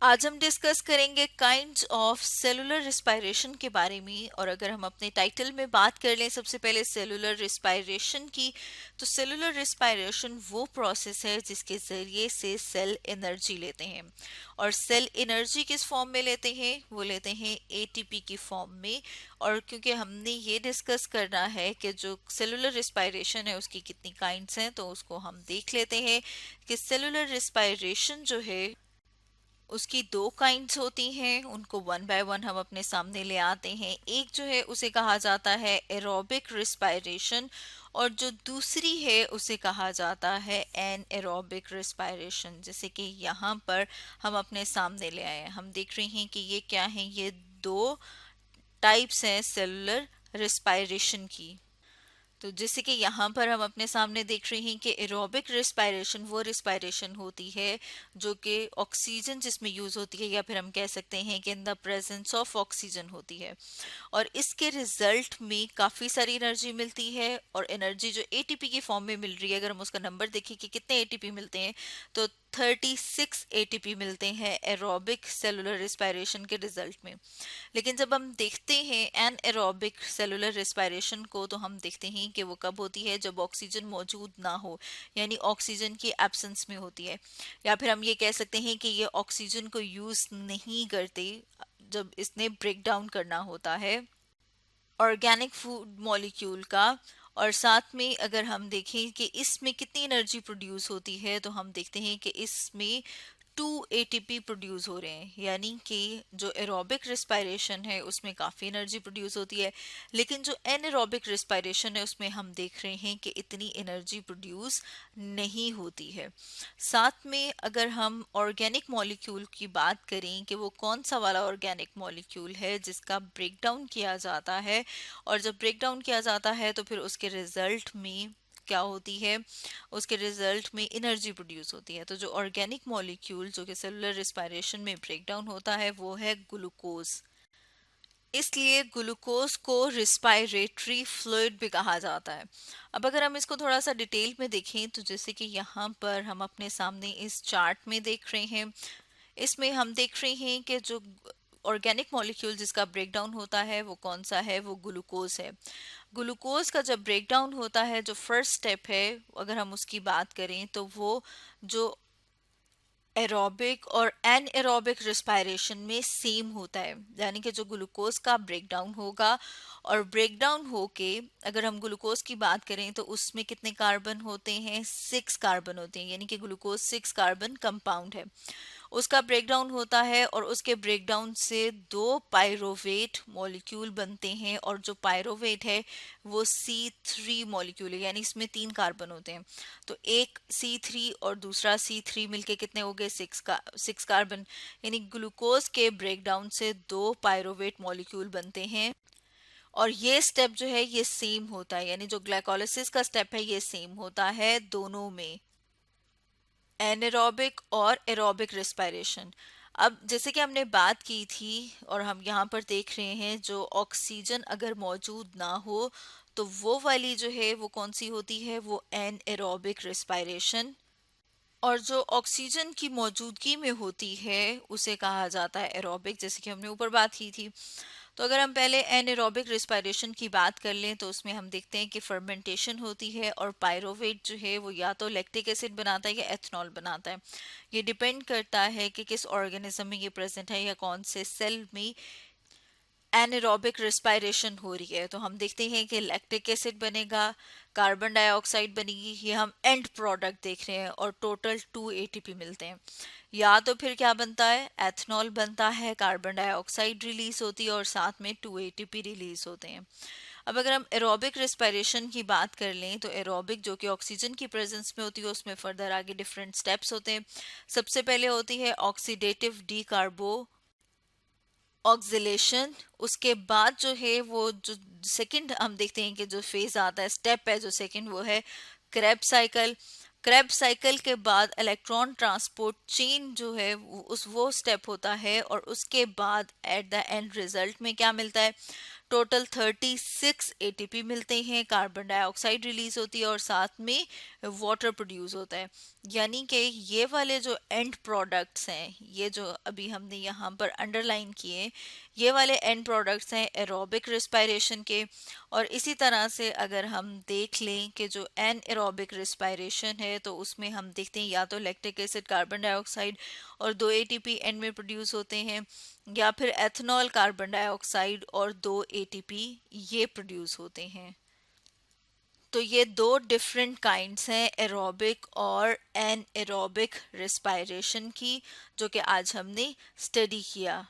आज हम डिस्कस करेंगे काइंड्स ऑफ सेलुलर रिस्पायरेशन के बारे में। और अगर हम अपने टाइटल में बात कर लें सबसे पहले सेलुलर रिस्पायरेशन की, तो सेलुलर रिस्पायरेशन वो प्रोसेस है जिसके ज़रिए से सेल एनर्जी लेते हैं। और सेल एनर्जी किस फॉर्म में लेते हैं? वो लेते हैं एटीपी की फॉर्म में। और क्योंकि हमने ये डिस्कस करना है कि जो सेलुलर रिस्पायरेशन है उसकी कितनी काइंड्स हैं, तो उसको हम देख लेते हैं कि सेलुलर रिस्पायरेशन जो है उसकी दो काइंड्स होती हैं। उनको वन बाय वन हम अपने सामने ले आते हैं। एक जो है उसे कहा जाता है एरोबिक रिस्पायरेशन, और जो दूसरी है उसे कहा जाता है एन एरोबिक रिस्पायरेशन। जैसे कि यहाँ पर हम अपने सामने ले आए हैं, हम देख रहे हैं कि ये क्या है, ये दो टाइप्स हैं सेलुलर रिस्पायरेशन की। तो जैसे कि यहाँ पर हम अपने सामने देख रहे हैं कि एरोबिक रिस्पायरेशन वो रिस्पायरेशन होती है जो कि ऑक्सीजन जिसमें यूज होती है, या फिर हम कह सकते हैं कि in the presence of oxygen होती है। और इसके रिजल्ट में काफ़ी सारी एनर्जी मिलती है। और एनर्जी जो एटीपी की फॉर्म में मिल रही है, अगर हम उसका नंबर देखें कि कितने एटीपी मिलते हैं, तो 36 एटीपी मिलते हैं एरोबिक सेलुलर रिस्पायरेशन के रिजल्ट में। लेकिन जब हम देखते हैं एन एरोबिक सेलुलर रिस्पायरेशन को, तो हम देखते हैं कि वो कब होती है, जब ऑक्सीजन मौजूद ना हो, यानी ऑक्सीजन की एब्सेंस में होती है। या फिर हम ये कह सकते हैं कि ये ऑक्सीजन को यूज नहीं करते जब इसने ब्रेक डाउन करना होता है ऑर्गेनिक फूड मॉलिक्यूल का। और साथ में अगर हम देखें कि इसमें कितनी एनर्जी प्रोड्यूस होती है, तो हम देखते हैं कि इसमें 2 एटीपी प्रोड्यूस हो रहे हैं। यानी कि जो एरोबिक रिस्पायरेशन है उसमें काफ़ी एनर्जी प्रोड्यूस होती है, लेकिन जो एनएरोबिक रिस्पायरेशन है उसमें हम देख रहे हैं कि इतनी एनर्जी प्रोड्यूस नहीं होती है। साथ में अगर हम ऑर्गेनिक मॉलिक्यूल की बात करें कि वो कौन सा वाला ऑर्गेनिक मॉलिक्यूल है जिसका ब्रेकडाउन किया जाता है, और जब ब्रेकडाउन किया जाता है तो फिर उसके रिजल्ट में क्या होती है, उसके रिजल्ट में एनर्जी प्रोड्यूस होती है। तो जो ऑर्गेनिक मॉलिक्यूल जो कि सेलुलर रिस्पायरेशन में ब्रेकडाउन होता है वो है ग्लूकोज। इसलिए ग्लूकोज को रिस्पायरेटरी फ्लूइड भी कहा जाता है। अब अगर हम इसको थोड़ा सा डिटेल में देखें, तो जैसे कि यहाँ पर हम अपने सामने इस चार्ट में देख रहे हैं, इसमें हम देख रहे हैं कि जो ऑर्गेनिक मॉलिक्यूल जिसका ब्रेकडाउन होता है वो कौन सा है, वो ग्लूकोज है। ग्लूकोज का जब ब्रेकडाउन होता है, जो फर्स्ट स्टेप है अगर हम उसकी बात करें, तो वो जो एरोबिक और एनएरोबिक रिस्पायरेशन में सेम होता है। यानी कि जो ग्लूकोज का ब्रेकडाउन होगा, और ब्रेकडाउन होके अगर हम ग्लूकोज की बात करें तो उसमें कितने कार्बन होते हैं, 6 कार्बन होते हैं। यानी कि ग्लूकोज 6 कार्बन कंपाउंड है। उसका ब्रेकडाउन होता है और उसके ब्रेकडाउन से दो पायरोवेट मॉलिक्यूल बनते हैं, और जो पायरोवेट है वो C3 मॉलिक्यूल है, यानी इसमें 3 कार्बन होते हैं। तो एक C3 और दूसरा C3 मिलके कितने हो गए, 6 कार्बन। यानी ग्लूकोज के ब्रेकडाउन से दो पायरोवेट मॉलिक्यूल बनते हैं। और ये स्टेप जो है ये सेम होता है, यानी जो ग्लाइकोलिसिस का स्टेप है ये सेम होता है दोनों में, एनारोबिक और एरोबिक रिस्पायरेशन। अब जैसे कि हमने बात की थी और हम यहाँ पर देख रहे हैं, जो ऑक्सीजन अगर मौजूद ना हो तो वो वाली जो है वो कौन सी होती है, वो एनएरोबिक रिस्पायरेशन। और जो ऑक्सीजन की मौजूदगी में होती है उसे कहा जाता है एरोबिक, जैसे कि हमने ऊपर बात की थी। तो अगर हम पहले एनएरोबिक रिस्पायरेशन की बात कर लें, तो उसमें हम देखते हैं कि फर्मेंटेशन होती है, और पायरोवेट जो है वो या तो लैक्टिक एसिड बनाता है या एथनॉल बनाता है। ये डिपेंड करता है कि किस ऑर्गेनिज्म में ये प्रेजेंट है या कौन से सेल में एनारोबिक रिस्पायरेशन हो रही है। तो हम देखते हैं कि लैक्टिक एसिड बनेगा, कार्बन डाइऑक्साइड बनेगी, ये हम एंड प्रोडक्ट देख रहे हैं, और टोटल 2 एटीपी मिलते हैं। या तो फिर क्या बनता है, एथनॉल बनता है, कार्बन डाइऑक्साइड रिलीज होती है और साथ में 2 एटीपी रिलीज होते हैं। अब अगर हम एरोबिक रिस्पायरेशन की बात कर लें, तो एरोबिक जो कि ऑक्सीजन की प्रेजेंस में होती है उसमें फर्दर आगे डिफरेंट स्टेप्स होते हैं। सबसे पहले होती है ऑक्सीडेटिव डीकार्बो ऑक्सिलेशन। उसके बाद जो है वो जो सेकंड हम देखते हैं कि जो फेज आता है, स्टेप है जो सेकंड, वो है क्रेब साइकिल। क्रेब साइकिल के बाद इलेक्ट्रॉन ट्रांसपोर्ट चेन जो है वो स्टेप होता है, और उसके बाद एट द एंड रिजल्ट में क्या मिलता है, टोटल 36 एटीपी मिलते हैं, कार्बन डाइऑक्साइड रिलीज होती है और साथ में वाटर प्रोड्यूस होता है। यानी कि ये वाले जो एंड प्रोडक्ट्स हैं, ये जो अभी हमने यहाँ पर अंडरलाइन किए, ये वाले एंड प्रोडक्ट्स हैं एरोबिक रिस्पायरेशन के। और इसी तरह से अगर हम देख लें कि जो एन एरोबिक रिस्पायरेशन है तो उसमें हम देखते हैं या तो लैक्टिक एसिड कार्बन डाइऑक्साइड और 2 ATP एंड में प्रोड्यूस होते हैं, या फिर एथनॉल कार्बन डाइऑक्साइड और 2 ATP ये प्रोड्यूस होते हैं। तो ये दो डिफरेंट काइंड्स हैं एरोबिक और एन एरोबिक रिस्पायरेशन की, जो कि आज हमने स्टडी किया।